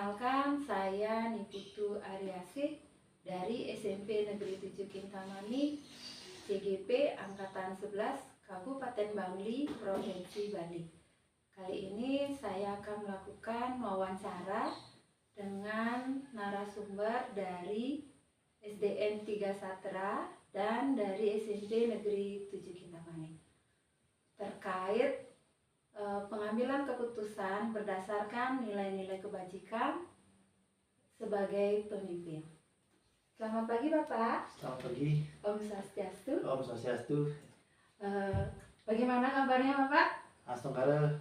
Perkenalkan, saya Niputu Aryasih dari SMP Negeri 7 Kintamani, CGP Angkatan 11, Kabupaten Bangli, Provinsi Bali. Kali ini saya akan melakukan wawancara dengan narasumber dari SDN 3 Satra dan dari SMP Negeri 7 Kintamani terkait pengambilan keputusan berdasarkan nilai-nilai kebajikan sebagai pemimpin. Selamat pagi Bapak. Selamat pagi. Om Swastiastu. Om Swastiastu. Bagaimana kabarnya Bapak? Astongkara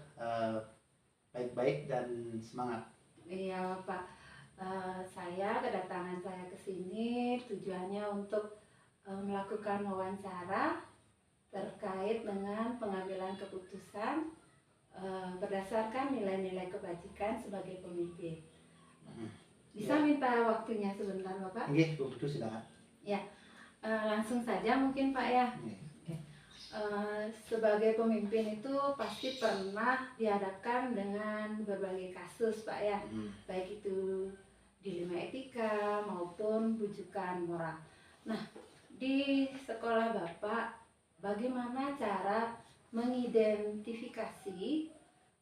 baik-baik dan semangat. Iya Bapak. Kedatangan saya ke sini tujuannya untuk melakukan wawancara terkait dengan pengambilan keputusan berdasarkan nilai-nilai kebajikan sebagai pemimpin. Bisa minta waktunya sebentar Bapak? Oke, Bu silakan. Ya, langsung saja mungkin Pak ya. Sebagai pemimpin itu pasti pernah dihadapkan dengan berbagai kasus Pak ya, baik itu dilema etika maupun rujukan moral. Nah, di sekolah Bapak bagaimana cara mengidentifikasi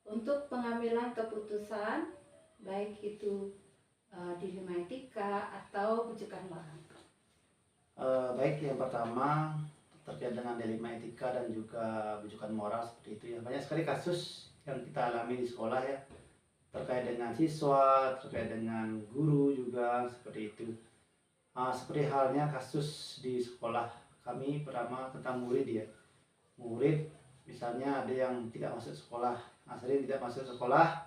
untuk pengambilan keputusan baik itu dilema etika atau rujukan moral? Baik, yang pertama terkait dengan dilema etika dan juga rujukan moral seperti itu ya. Banyak sekali kasus yang kita alami di sekolah ya, terkait dengan siswa, terkait dengan guru juga seperti itu. Seperti halnya kasus di sekolah kami pertama tentang murid ya. Murid misalnya ada yang tidak masuk sekolah, sering tidak masuk sekolah,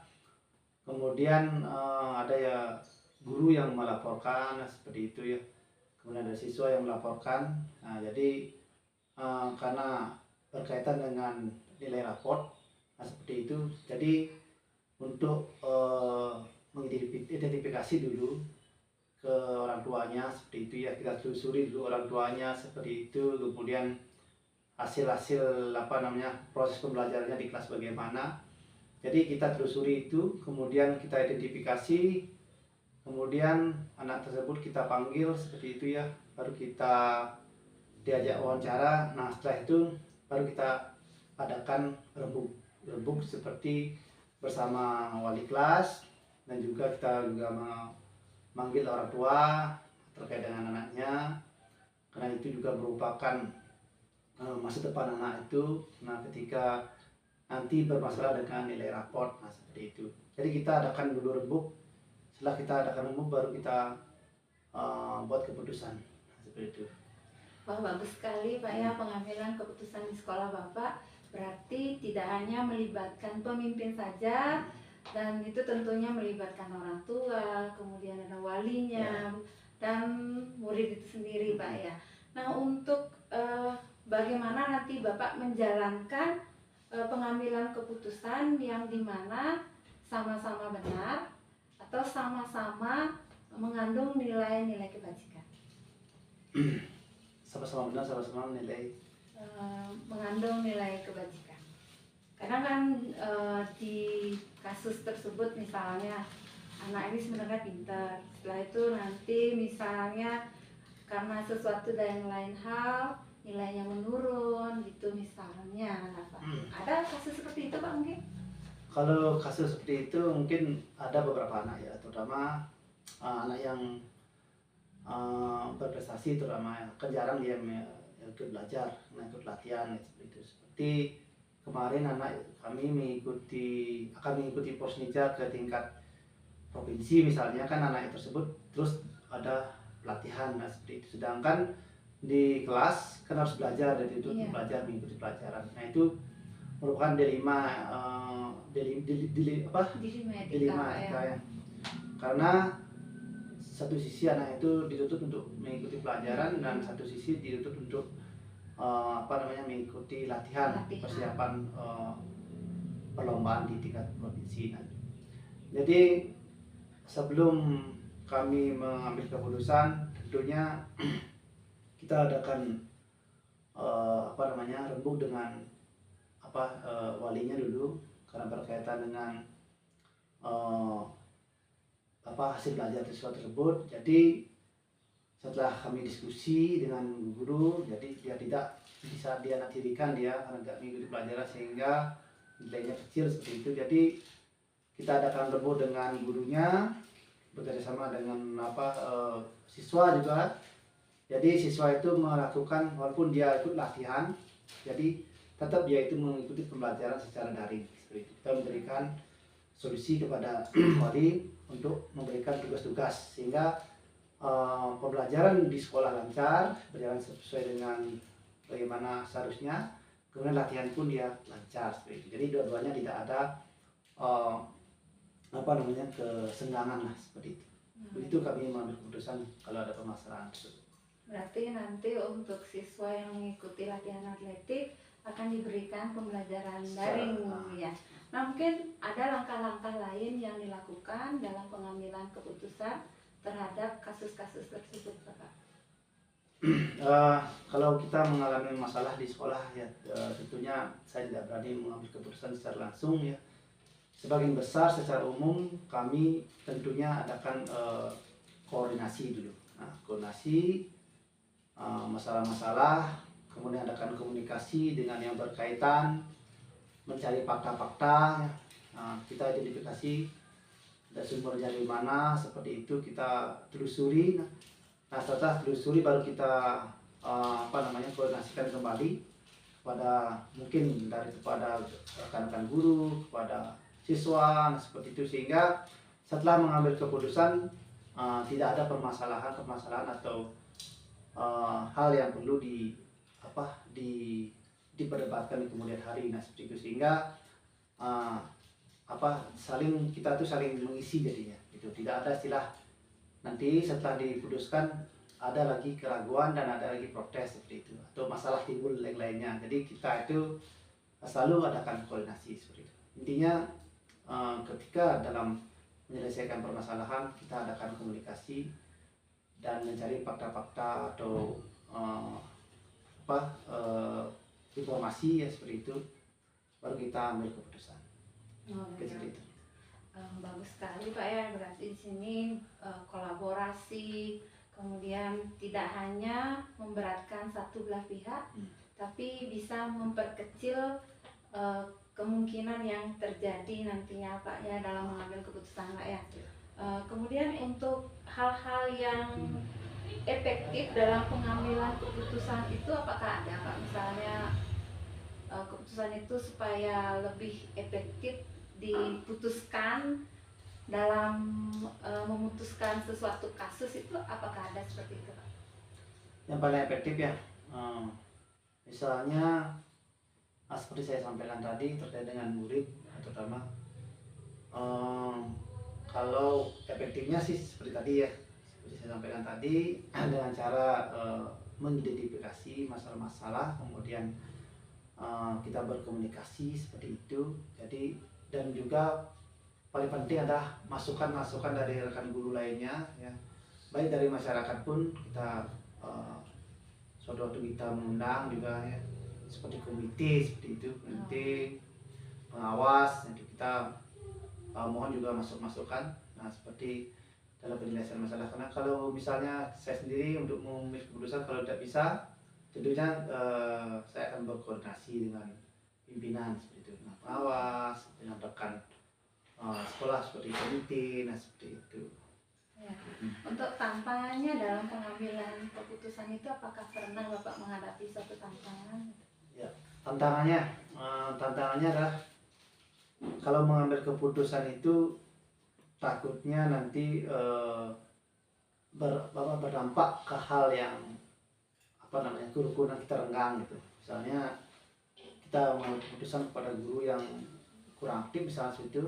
kemudian ada ya guru yang melaporkan seperti itu ya, kemudian ada siswa yang melaporkan. Jadi karena berkaitan dengan nilai raport seperti itu, jadi untuk mengidentifikasi dulu ke orang tuanya seperti itu ya, kita telusuri dulu orang tuanya seperti itu, kemudian hasil-hasil proses pembelajarannya di kelas bagaimana. Jadi kita telusuri itu, kemudian kita identifikasi, kemudian anak tersebut kita panggil seperti itu ya, baru kita diajak wawancara. Nah setelah itu baru kita adakan rembuk seperti bersama wali kelas, dan juga kita memanggil orang tua terkait dengan anaknya, karena itu juga merupakan masa depan anak itu. Nah ketika nanti bermasalah dengan nilai raport, seperti itu. Jadi kita adakan dulu rembuk, setelah kita adakan rembuk baru kita buat keputusan seperti itu. Wah, bagus sekali Pak ya, pengambilan keputusan di sekolah Bapak berarti tidak hanya melibatkan pemimpin saja, dan itu tentunya melibatkan orang tua, kemudian ada walinya dan murid itu sendiri Pak ya. Nah, untuk bagaimana nanti Bapak menjalankan pengambilan keputusan yang dimana sama-sama benar atau sama-sama mengandung nilai-nilai kebajikan? Sama-sama benar, sama-sama mengandung nilai kebajikan. Karena kan di kasus tersebut misalnya anak ini sebenarnya pintar, setelah itu nanti misalnya karena sesuatu dan lain hal nilainya menurun gitu misalnya, Pak. Ada kasus seperti itu Pak mungkin? Kalau kasus seperti itu mungkin ada beberapa anak ya, terutama anak yang berprestasi, terutama kan jarang dia ikut belajar, ikut latihan seperti itu. Seperti kemarin anak kami akan mengikuti Posnija ke tingkat provinsi misalnya, kan anak tersebut terus ada pelatihan seperti itu, sedangkan di kelas kan harus belajar, dan itu belajar mengikuti pelajaran. Nah itu merupakan dilema etika ya. Karena satu sisi anak itu dituntut untuk mengikuti pelajaran, dan satu sisi dituntut untuk mengikuti latihan. Persiapan perlombaan di tingkat provinsi. Jadi sebelum kami mengambil keputusan, tentunya kita adakan rembuk dengan walinya dulu, karena berkaitan dengan hasil belajar siswa tersebut. Jadi setelah kami diskusi dengan guru, jadi dia tidak bisa dia natirikan dia karena tidak mengikuti pelajaran sehingga nilainya kecil seperti itu. Jadi kita adakan rebo dengan gurunya, bekerjasama dengan siswa juga. Jadi siswa itu melakukan, walaupun dia ikut latihan, jadi tetap dia itu mengikuti pembelajaran secara daring. Seperti itu. Kita memberikan solusi kepada wali untuk memberikan tugas-tugas sehingga pembelajaran di sekolah lancar, berjalan sesuai dengan bagaimana seharusnya. Kemudian latihan pun dia lancar seperti itu. Jadi dua-duanya tidak ada kesenggangan lah seperti itu. Begitu kami mengambil keputusan kalau ada permasalahan tersebut. Berarti nanti untuk siswa yang mengikuti latihan atletik akan diberikan pembelajaran daring ya. Nah, mungkin ada langkah-langkah lain yang dilakukan dalam pengambilan keputusan terhadap kasus-kasus tersebut, Pak. Kalau kita mengalami masalah di sekolah ya, tentunya saya tidak berani mengambil keputusan secara langsung ya. Sebagian besar secara umum kami tentunya adakan koordinasi dulu. Nah, koordinasi masalah-masalah, kemudian adakan komunikasi dengan yang berkaitan, mencari fakta-fakta. Nah, kita identifikasi ada sumbernya dari mana, seperti itu kita telusuri. Nah, setelah telusuri baru kita koordinasikan kembali kepada mungkin kepada rekan-rekan guru, kepada siswa, seperti itu, sehingga setelah mengambil keputusan tidak ada permasalahan atau hal yang perlu diperdebatkan di kemudian hari. Nah, seperti itu, sehingga kita tuh saling mengisi jadinya. Itu tidak ada istilah nanti setelah diputuskan ada lagi keraguan dan ada lagi protes seperti itu atau masalah timbul yang lainnya. Jadi kita itu selalu adakan koordinasi seperti itu. Intinya ketika dalam menyelesaikan permasalahan kita adakan komunikasi dan mencari fakta-fakta atau informasi ya, seperti itu, baru kita ambil keputusan. Seperti itu. Bagus sekali Pak ya, berarti di sini kolaborasi, kemudian tidak hanya memberatkan satu belah pihak, tapi bisa memperkecil kemungkinan yang terjadi nantinya Pak ya dalam mengambil keputusan Pak ya. Kemudian untuk hal-hal yang efektif dalam pengambilan keputusan itu apakah ada Pak? Misalnya keputusan itu supaya lebih efektif diputuskan dalam memutuskan sesuatu kasus itu, apakah ada seperti itu Pak? Yang paling efektif ya, misalnya seperti saya sampaikan tadi terkait dengan murid, terutama kalau efektifnya sih seperti tadi ya, seperti saya sampaikan tadi, dengan cara mengidentifikasi masalah-masalah, kemudian kita berkomunikasi seperti itu. Jadi dan juga paling penting adalah masukan-masukan dari rekan guru lainnya ya, baik dari masyarakat pun kita suatu waktu kita mengundang juga ya, seperti komite seperti itu, komite pengawas. Jadi kita mohon juga masukan. Nah, seperti dalam penyelesaian masalah, karena kalau misalnya saya sendiri untuk mengambil keputusan kalau tidak bisa, tentunya saya akan berkoordinasi dengan pimpinan seperti itu, dengan pengawas, dengan rekan sekolah seperti komite. Nah, seperti itu ya. Untuk tantangannya dalam pengambilan keputusan itu, apakah pernah Bapak menghadapi suatu tantangan? Ya, tantangannya adalah kalau mengambil keputusan itu takutnya nanti berdampak ke hal yang kerukunan kita renggang gitu. Misalnya kita mengambil keputusan kepada guru yang kurang aktif misalnya itu,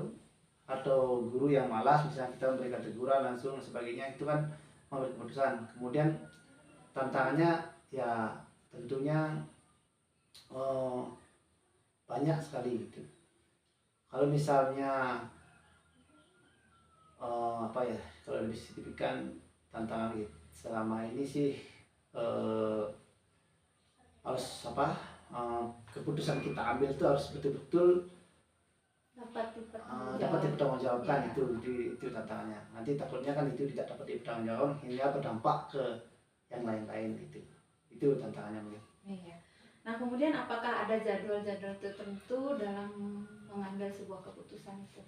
atau guru yang malas misalnya kita memberikan teguran langsung sebagainya, itu kan mengambil keputusan. Kemudian tantangannya ya tentunya banyak sekali gitu. Kalau misalnya kalau lebih signifikan tantangan gitu, selama ini sih harus keputusan kita ambil itu harus betul-betul dapat dapat dipertanggungjawabkan. Iya. Itu tantangannya. Nanti takutnya kan itu tidak dapat dipertanggungjawabkan hingga berdampak ke yang lain-lain. Itu tantangannya mungkin. Iya. Nah, kemudian apakah ada jadwal-jadwal tertentu dalam mengambil sebuah keputusan itu?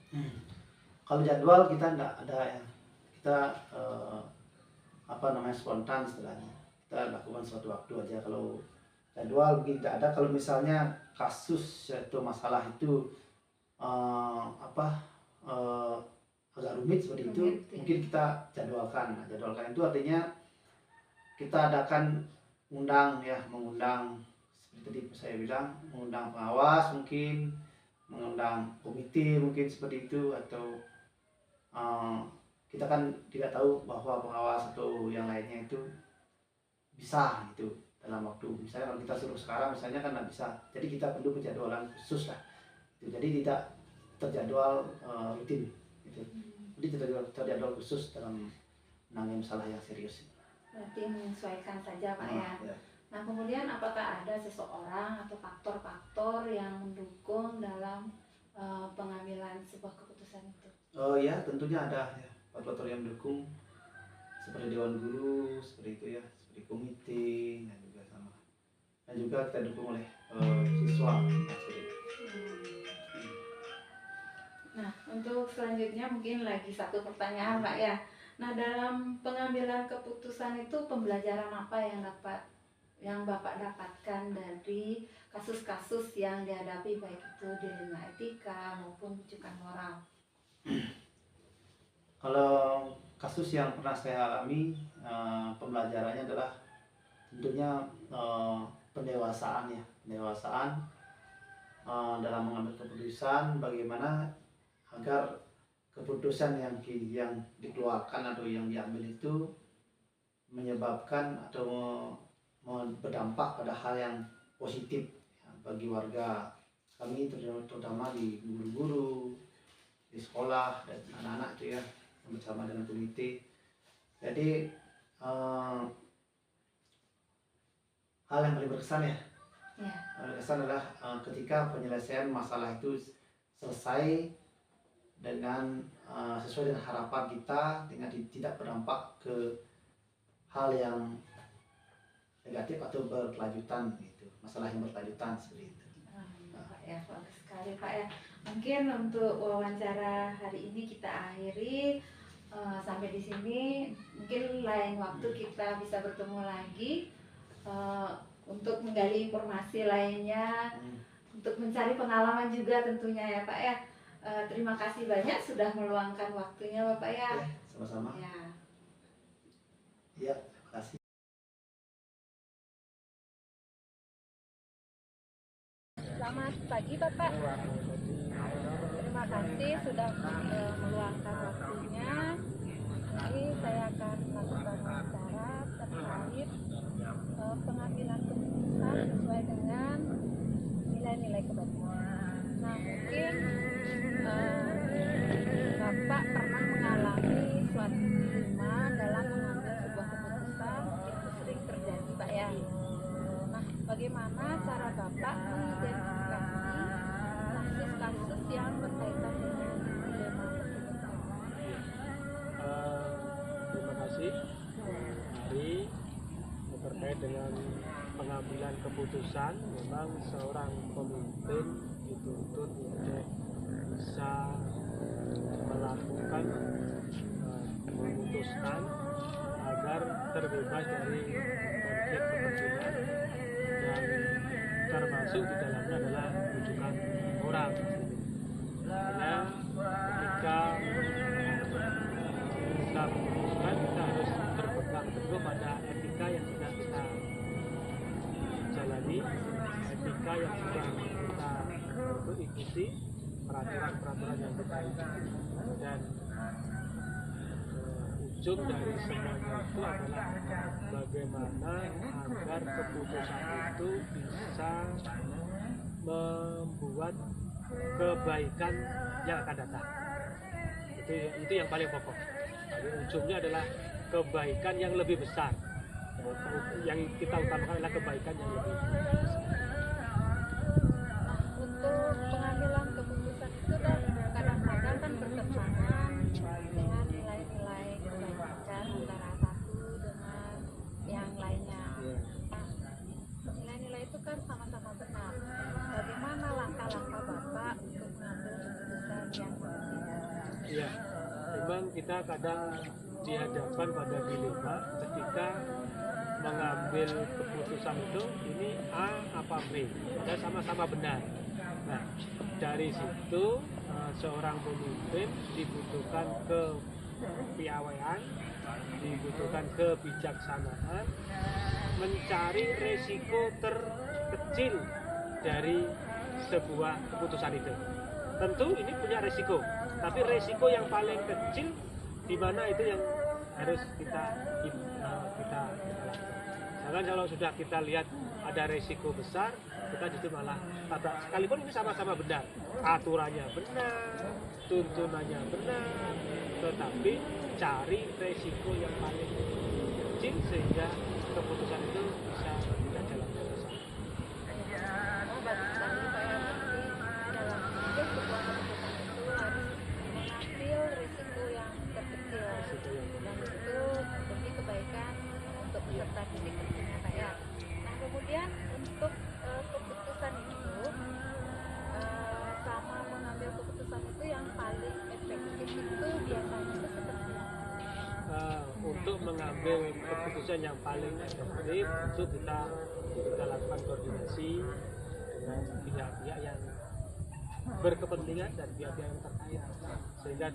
Kalau jadwal kita enggak ada ya. Kita spontan istilahnya. Kita lakukan suatu waktu aja. Kalau jadwal mungkin tidak ada. Kalau misalnya kasus atau masalah itu agak rumit seperti itu, Rumit, ya. mungkin kita jadwalkan. Nah, jadwalkan itu artinya kita adakan mengundang seperti tadi saya bilang, mengundang pengawas mungkin, mengundang komite mungkin seperti itu, atau kita kan tidak tahu bahwa pengawas atau yang lainnya itu bisa gitu dalam waktu. Misalnya kalau kita suruh sekarang misalnya kan nggak bisa, jadi kita perlu penjadwalan khusus lah. Jadi tidak terjadwal rutin gitu. Jadi terjadwal khusus dalam menangani masalah yang serius. Berarti menyesuaikan saja Pak ya. Ya. Nah, kemudian apakah ada seseorang atau faktor-faktor yang mendukung dalam pengambilan sebuah keputusan itu? Oh ya, tentunya ada ya, faktor yang mendukung seperti dewan guru, seperti itu ya, seperti komite, dan juga kita dukung oleh siswa. Seperti itu. Nah, untuk selanjutnya mungkin lagi satu pertanyaan Pak ya. Nah, dalam pengambilan keputusan itu pembelajaran apa yang Bapak dapatkan dari kasus-kasus yang dihadapi, baik itu dilema etika maupun rujukan moral? Kalau kasus yang pernah saya alami, pembelajarannya adalah tentunya pendewasaan ya, dalam mengambil keputusan, bagaimana agar keputusan yang dikeluarkan atau yang diambil itu menyebabkan atau berdampak pada hal yang positif ya, bagi warga kami, terutama di guru-guru, di sekolah dan anak-anak itu ya, bersama dengan komite. Jadi hal yang paling berkesan ya, berkesan adalah ketika penyelesaian masalah itu selesai dengan sesuai dengan harapan kita, dengan tidak berdampak ke hal yang negatif atau berkelanjutan gitu, masalah yang berkelanjutan seperti itu. Pak ya, bagus sekali Pak ya. Mungkin untuk wawancara hari ini kita akhiri sampai di sini. Mungkin lain waktu kita bisa bertemu lagi untuk menggali informasi lainnya, untuk mencari pengalaman juga tentunya ya Pak ya. Terima kasih banyak sudah meluangkan waktunya Bapak ya. Sama-sama. Ya, terima kasih. Selamat pagi Bapak. Terima kasih sudah meluangkan waktunya. Ini saya akan melakukan wawancara terkait pengambilan keputusan sesuai dengan nilai-nilai kebajikan. Nah, mungkin Bapak pernah mengalami suatu dilema dalam mengambil sebuah keputusan, itu sering terjadi Pak ya. Nah, bagaimana cara Bapak mengidentifikasi kasus-kasus yang berkaitan dengan dilema tersebut? Terima kasih. Mari terkait dengan pengambilan keputusan, memang seorang pemimpin dituntut untuk bisa melakukan memutuskan agar terbebas dari konflik kepentingan, dan termasuk di dalamnya adalah rujukan moral. Karena ketika kita memutuskan, kita harus berpegang teguh pada etika yang sudah kita jalani, etika yang sudah kita ikuti, peraturan-peraturan yang kita ikuti, dan ujung dari semuanya itu adalah bagaimana agar keputusan itu bisa membuat kebaikan yang akan datang. Itu yang paling pokok. Jadi ujungnya adalah kebaikan yang lebih besar. Yang kita utamakan adalah kebaikan yang lebih besar. Untuk pengambilan keputusan itu dengan nilai-nilai kebaikan antara satu dengan yang lainnya. Nah, nilai-nilai itu kan sama-sama benar. Bagaimana langkah-langkah Bapak untuk mengambil keputusan yang seperti itu? Iya, memang kita kadang dihadapkan pada dilema ketika mengambil keputusan itu, ini A apa B, dan sama-sama benar. Nah, dari situ seorang pemimpin dibutuhkan kepiawaian, dibutuhkan kebijaksanaan, mencari resiko terkecil dari sebuah keputusan itu. Tentu ini punya resiko, tapi resiko yang paling kecil di mana itu yang harus kita lakukan. Jangan kalau sudah kita lihat ada resiko besar, kita justru malah sekalipun ini sama-sama benar, aturannya benar, tuntunannya benar, tetapi cari resiko yang paling kecil sehingga keputusan itu bisa kita jalankan bersama. Oh, bagus sekali Pak ya. Berarti dalam mengambil sebuah keputusan itu harus mengambil risiko yang terkecil, dan itu demi kebaikan untuk peserta didik tentunya Pak ya. Nah, kemudian untuk keputusan itu sama mengambil keputusan itu yang paling efektif itu biasanya itu seperti apa? Untuk mengambil keputusan yang paling efektif itu kita lakukan koordinasi dengan pihak-pihak yang berkepentingan dan pihak-pihak yang terkait, sehingga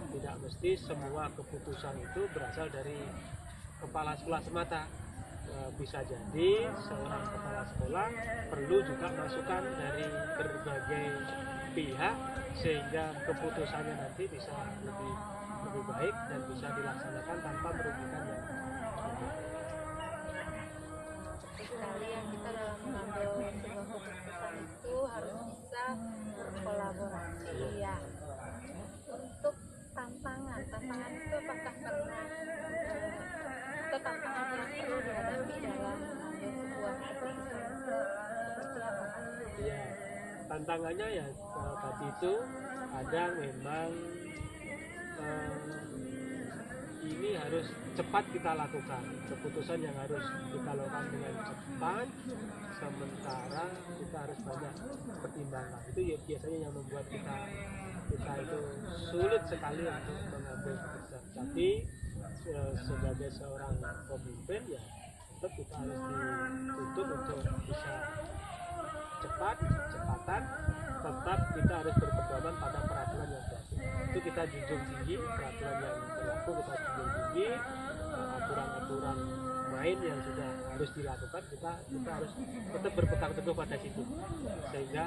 tidak mesti semua keputusan itu berasal dari kepala sekolah semata. Bisa jadi seorang kepala sekolah perlu juga masukan dari berbagai pihak sehingga keputusannya nanti bisa lebih baik dan bisa dilaksanakan tanpa merugikan yang Seperti sekali yang kita dalam mengambil sebuah keputusan itu harus bisa berkolaborasi ya. Untuk tantangan itu apakah pernah atau tantangan yang perlu dihadapi dalam mengambil sebuah keputusan itu seperti apa Pak? ya, tantangannya ya tadi itu ada memang ini harus cepat kita lakukan keputusan yang harus kita lakukan dengan cepat, sementara kita harus banyak pertimbangan. Itu ya biasanya yang membuat kita itu sulit sekali untuk mengambil keputusan. Tapi sebagai seorang pemimpin ya tetap kita harus dituntut untuk bisa kecepatan, tetap kita harus berpedoman pada peraturan yang berlaku. Itu kita junjung tinggi peraturan yang berlaku, kita junjung tinggi aturan-aturan main yang sudah harus dilakukan, kita harus tetap berpegang teguh pada situ, sehingga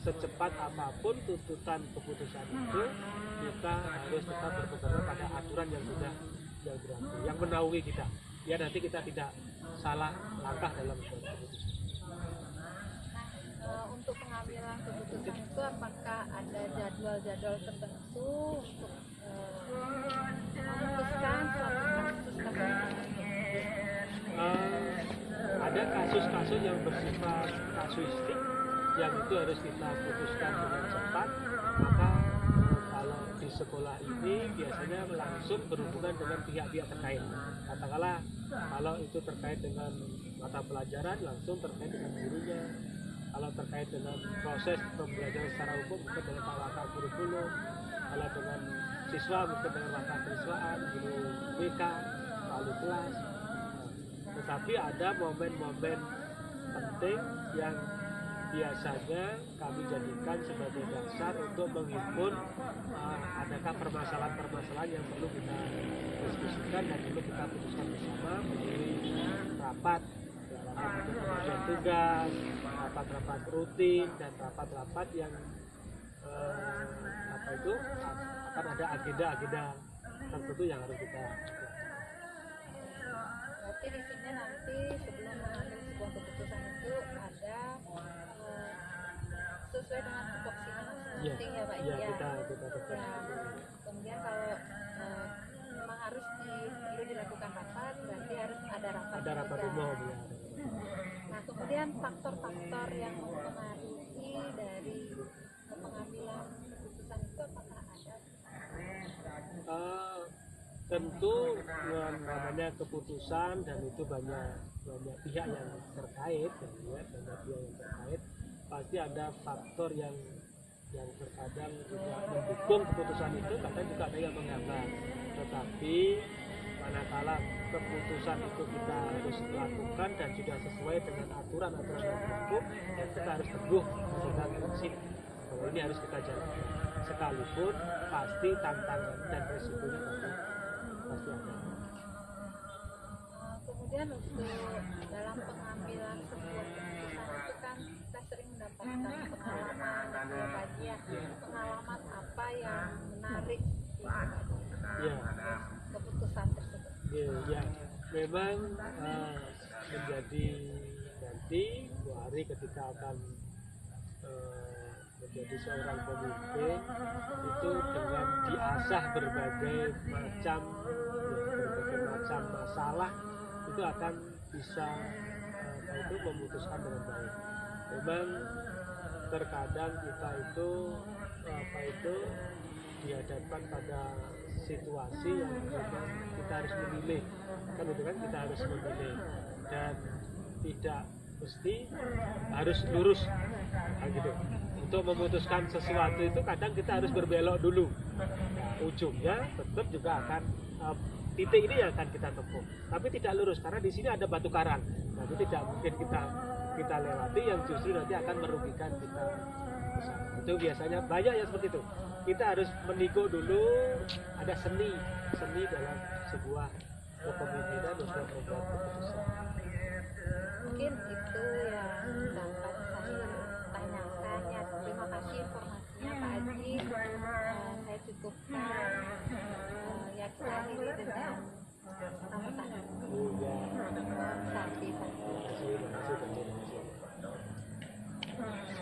secepat apapun tuntutan keputusan itu kita harus tetap berpegang pada aturan yang sudah berlaku, yang menaungi kita, ya nanti kita tidak salah langkah dalam keputusan. Untuk pengambilan keputusan itu apakah ada jadwal-jadwal tertentu untuk memutuskan suatu kasus tertentu? Ada kasus-kasus yang bersifat kasuistik yang itu harus kita putuskan dengan cepat, maka kalau di sekolah ini biasanya langsung berhubungan dengan pihak-pihak terkait. Katakanlah kalau itu terkait dengan mata pelajaran langsung terkait dengan gurunya, kalau terkait dengan proses pembelajaran secara umum mungkin dengan Pak Wakil Kurikulum, kalau dengan siswa mungkin dengan Wakil Siswaan, guru BK, wali kelas. Tetapi ada momen-momen penting yang biasanya kami jadikan sebagai dasar untuk menghimpun adakah permasalahan-permasalahan yang perlu kita diskusikan dan perlu kita putuskan bersama melalui rapat pembagian tugas, rapat-rapat rutin dan rapat-rapat yang akan ada agenda-agenda tertentu yang harus kita lakukan. Berarti di sini nanti sebelum mengambil sebuah keputusan itu ada sesuai dengan tupoksinya masing-masing ya Pak Ya, ya. kita Ya, kemudian kalau memang harus perlu dilakukan rapat, berarti harus ada rapat. ada rapat juga. umum ya. Nah, kemudian faktor-faktor yang mempengaruhi dari pengambilan keputusan itu apakah ada? tentu namanya keputusan dan itu banyak pihak yang terkait, banyak pihak yang terkait, pasti ada faktor yang terkadang juga mendukung keputusan itu, kadang juga ada yang menghambat. Tetapi manakala keputusan itu kita harus lakukan dan sudah sesuai dengan aturan-aturan yang berlaku, ya kita harus teguh dengan prinsip bahwa ini harus kita jalankan, sekalipun pasti tantangan dan resikonya pasti ada. Kemudian untuk dalam pengambilan sebuah keputusan itu kan kita sering mendapatkan pengalaman atau kajian, pengalaman apa yang menarik di keputusan tersebut. Ya, memang menjadi nanti 2 hari ketika akan menjadi seorang pemimpin itu dengan diasah berbagai macam masalah itu akan bisa itu memutuskan dengan baik. Memang terkadang kita itu dihadapkan pada situasi yang memang kita harus memilih, kan itu kan kita harus memilih dan tidak mesti harus lurus, kan gitu. Untuk memutuskan sesuatu itu kadang kita harus berbelok dulu. Nah, ujungnya tetap juga akan titik ini yang akan kita tempuh, tapi tidak lurus karena di sini ada batu karang. Nah, itu tidak mungkin kita lewati, yang justru nanti akan merugikan kita. Itu biasanya banyak yang seperti itu. Kita harus menikung dulu, ada seni dalam sebuah kepemimpinan untuk membuat keputusan. Mungkin itu yang dapat saya tanyakan ya. Terima kasih informasinya Pak Haji. Saya cukupkan, ya kita akhiri dengan sambutan. Ya. Terima kasih. Terima kasih.